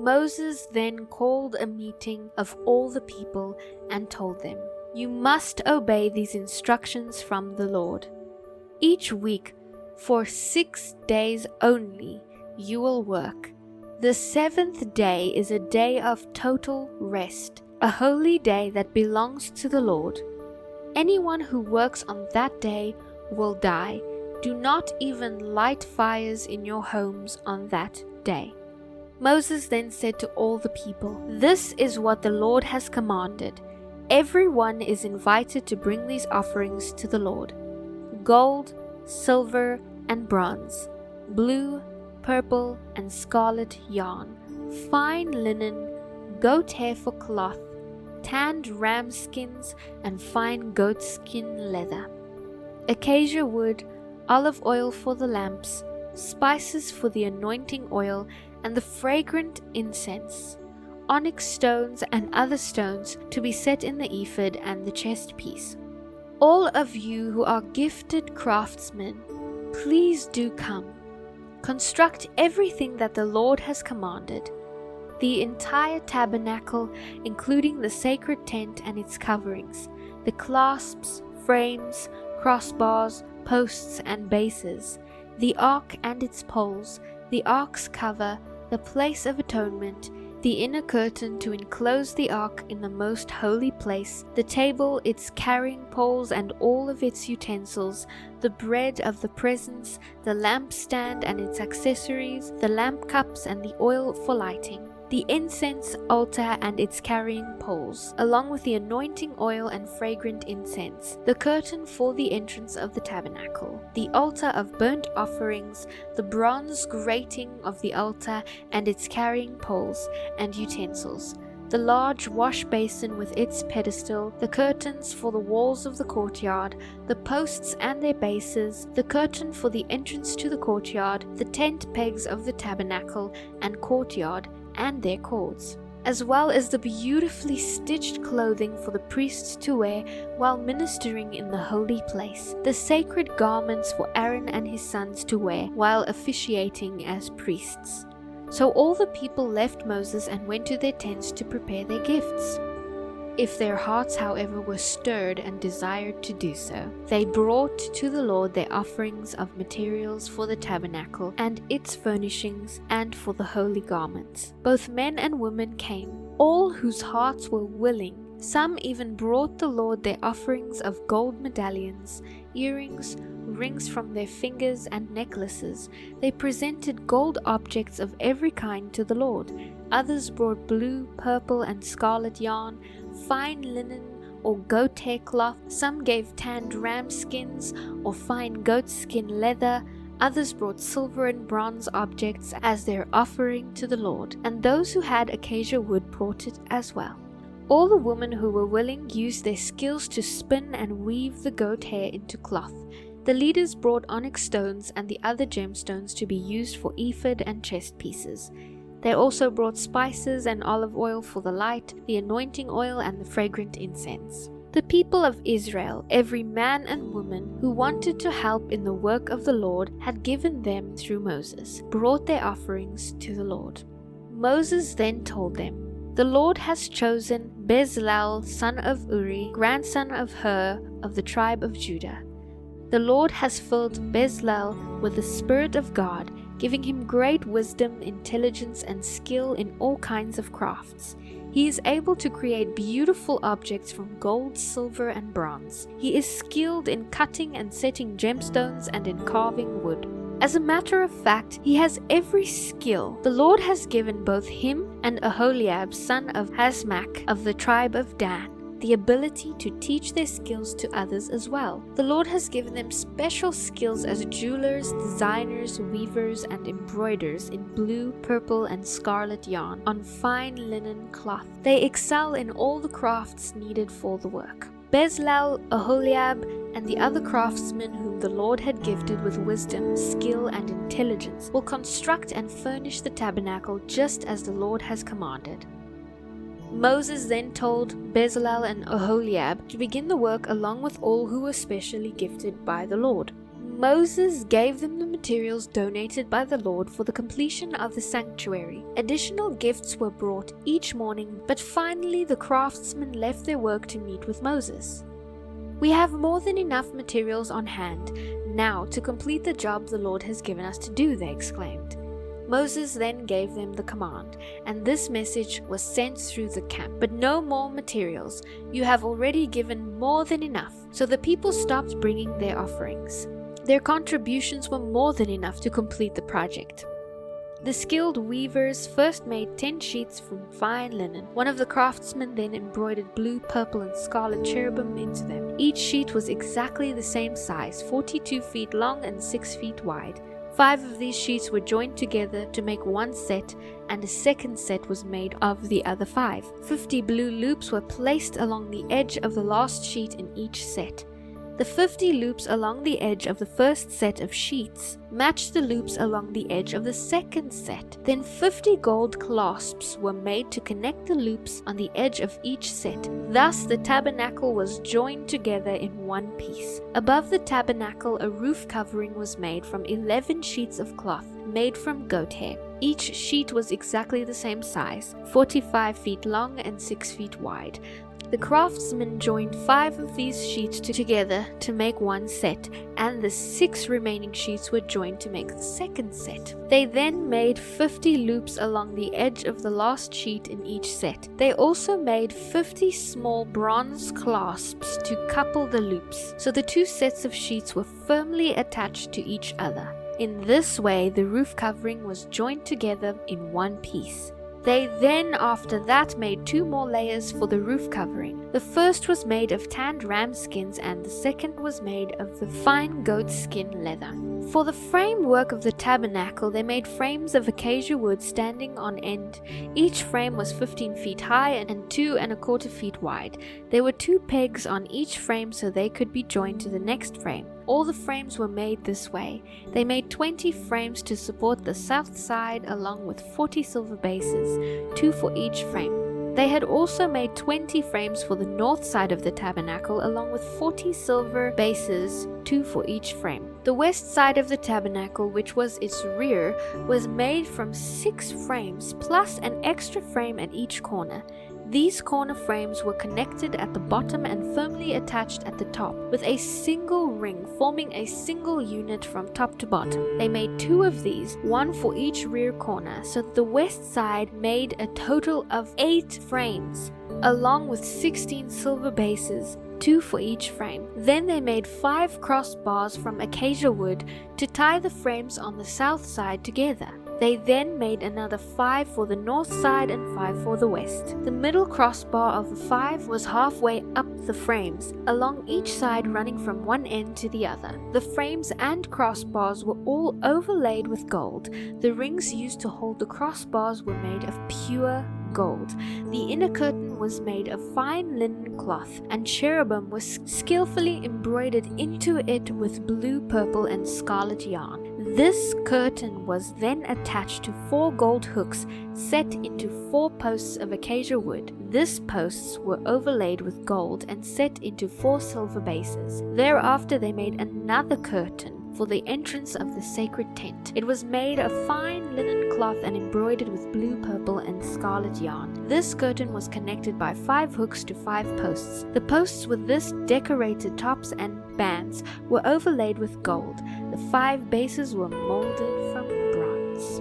Moses then called a meeting of all the people and told them, "You must obey these instructions from the Lord. Each week, for 6 days only, you will work. The 7th day is a day of total rest, a holy day that belongs to the Lord. Anyone who works on that day will die. Do not even light fires in your homes on that day." Moses then said to all the people, "This is what the Lord has commanded. Everyone is invited to bring these offerings to the Lord: gold, silver, and bronze, blue, purple, and scarlet yarn, fine linen, goat hair for cloth, tanned ram skins, and fine goat skin leather, acacia wood, olive oil for the lamps, spices for the anointing oil, and the fragrant incense, onyx stones and other stones to be set in the ephod and the chest piece. All of you who are gifted craftsmen, please do come. Construct everything that the Lord has commanded. The entire tabernacle, including the sacred tent and its coverings, the clasps, frames, crossbars, posts and bases, the ark and its poles, the ark's cover, the place of atonement, the inner curtain to enclose the ark in the most holy place, the table, its carrying poles and all of its utensils, the bread of the presence, the lampstand and its accessories, the lamp cups and the oil for lighting, the incense altar and its carrying poles, along with the anointing oil and fragrant incense, the curtain for the entrance of the tabernacle, the altar of burnt offerings, the bronze grating of the altar and its carrying poles and utensils, the large wash basin with its pedestal, the curtains for the walls of the courtyard, the posts and their bases, the curtain for the entrance to the courtyard, the tent pegs of the tabernacle and courtyard, and their cords, as well as the beautifully stitched clothing for the priests to wear while ministering in the holy place, the sacred garments for Aaron and his sons to wear while officiating as priests. So all the people left Moses and went to their tents to prepare their gifts. If their hearts, however, were stirred and desired to do so, they brought to the Lord their offerings of materials for the tabernacle and its furnishings and for the holy garments. Both men and women came, all whose hearts were willing. Some even brought the Lord their offerings of gold medallions, earrings, rings from their fingers and necklaces. They presented gold objects of every kind to the Lord. Others brought blue, purple, and scarlet yarn, fine linen or goat hair cloth. Some gave tanned ram skins or fine goat skin leather. Others brought silver and bronze objects as their offering to the Lord, and those who had acacia wood brought it as well. All the women who were willing used their skills to spin and weave the goat hair into cloth. The leaders brought onyx stones and the other gemstones to be used for ephod and chest pieces. They also brought spices and olive oil for the light, the anointing oil and the fragrant incense. The people of Israel, every man and woman who wanted to help in the work of the Lord had given them through Moses, brought their offerings to the Lord. Moses then told them, "The Lord has chosen Bezalel, son of Uri, grandson of Hur, of the tribe of Judah. The Lord has filled Bezalel with the Spirit of God, giving him great wisdom, intelligence, and skill in all kinds of crafts. He is able to create beautiful objects from gold, silver, and bronze. He is skilled in cutting and setting gemstones and in carving wood. As a matter of fact, he has every skill. The Lord has given both him and Aholiab, son of Hasmach, of the tribe of Dan, the ability to teach their skills to others as well. The Lord has given them special skills as jewelers, designers, weavers, and embroiders in blue, purple, and scarlet yarn on fine linen cloth. They excel in all the crafts needed for the work. Bezalel, Aholiab, and the other craftsmen whom the Lord had gifted with wisdom, skill, and intelligence will construct and furnish the tabernacle just as the Lord has commanded." Moses then told Bezalel and Aholiab to begin the work along with all who were specially gifted by the Lord. Moses gave them the materials donated by the Lord for the completion of the sanctuary. Additional gifts were brought each morning, but finally the craftsmen left their work to meet with Moses. "We have more than enough materials on hand now to complete the job the Lord has given us to do," they exclaimed. Moses then gave them the command, and this message was sent through the camp: "But no more materials. You have already given more than enough." So the people stopped bringing their offerings. Their contributions were more than enough to complete the project. The skilled weavers first made 10 sheets from fine linen. One of the craftsmen then embroidered blue, purple, and scarlet cherubim into them. Each sheet was exactly the same size, 42 feet long and 6 feet wide. 5 of these sheets were joined together to make one set, and a second set was made of the other 5. 50 blue loops were placed along the edge of the last sheet in each set. The 50 loops along the edge of the first set of sheets matched the loops along the edge of the second set. Then 50 gold clasps were made to connect the loops on the edge of each set. Thus the tabernacle was joined together in one piece. Above the tabernacle, a roof covering was made from 11 sheets of cloth made from goat hair. Each sheet was exactly the same size, 45 feet long and 6 feet wide. The craftsmen joined 5 of these sheets together to make one set, and the 6 remaining sheets were joined to make the second set. They then made 50 loops along the edge of the last sheet in each set. They also made 50 small bronze clasps to couple the loops, so the 2 sets of sheets were firmly attached to each other. In this way, the roof covering was joined together in one piece. They then after that made 2 more layers for the roof covering. The first was made of tanned ram skins, and the second was made of the fine goat skin leather. For the framework of the tabernacle, they made frames of acacia wood standing on end. Each frame was 15 feet high and 2¼ feet wide. There were 2 pegs on each frame so they could be joined to the next frame. All the frames were made this way. They made 20 frames to support the south side, along with 40 silver bases, 2 for each frame. They had also made 20 frames for the north side of the tabernacle, along with 40 silver bases, 2 for each frame. The west side of the tabernacle, which was its rear, was made from 6 frames, plus an extra frame at each corner. These corner frames were connected at the bottom and firmly attached at the top, with a single ring forming a single unit from top to bottom. They made 2 of these, 1 for each rear corner, so that the west side made a total of 8 frames, along with 16 silver bases, 2 for each frame. Then they made 5 crossbars from acacia wood to tie the frames on the south side together. They then made another 5 for the north side and 5 for the west. The middle crossbar of the 5 was halfway up the frames, along each side running from one end to the other. The frames and crossbars were all overlaid with gold. The rings used to hold the crossbars were made of pure gold. The inner curtain was made of fine linen cloth, and cherubim was skillfully embroidered into it with blue, purple, and scarlet yarn. This curtain was then attached to 4 gold hooks set into 4 posts of acacia wood. These posts were overlaid with gold and set into 4 silver bases. Thereafter they made another curtain for the entrance of the sacred tent. It was made of fine linen cloth and embroidered with blue, purple, and scarlet yarn. This curtain was connected by 5 hooks to 5 posts. The posts with this decorated tops and bands were overlaid with gold. The 5 bases were molded from bronze.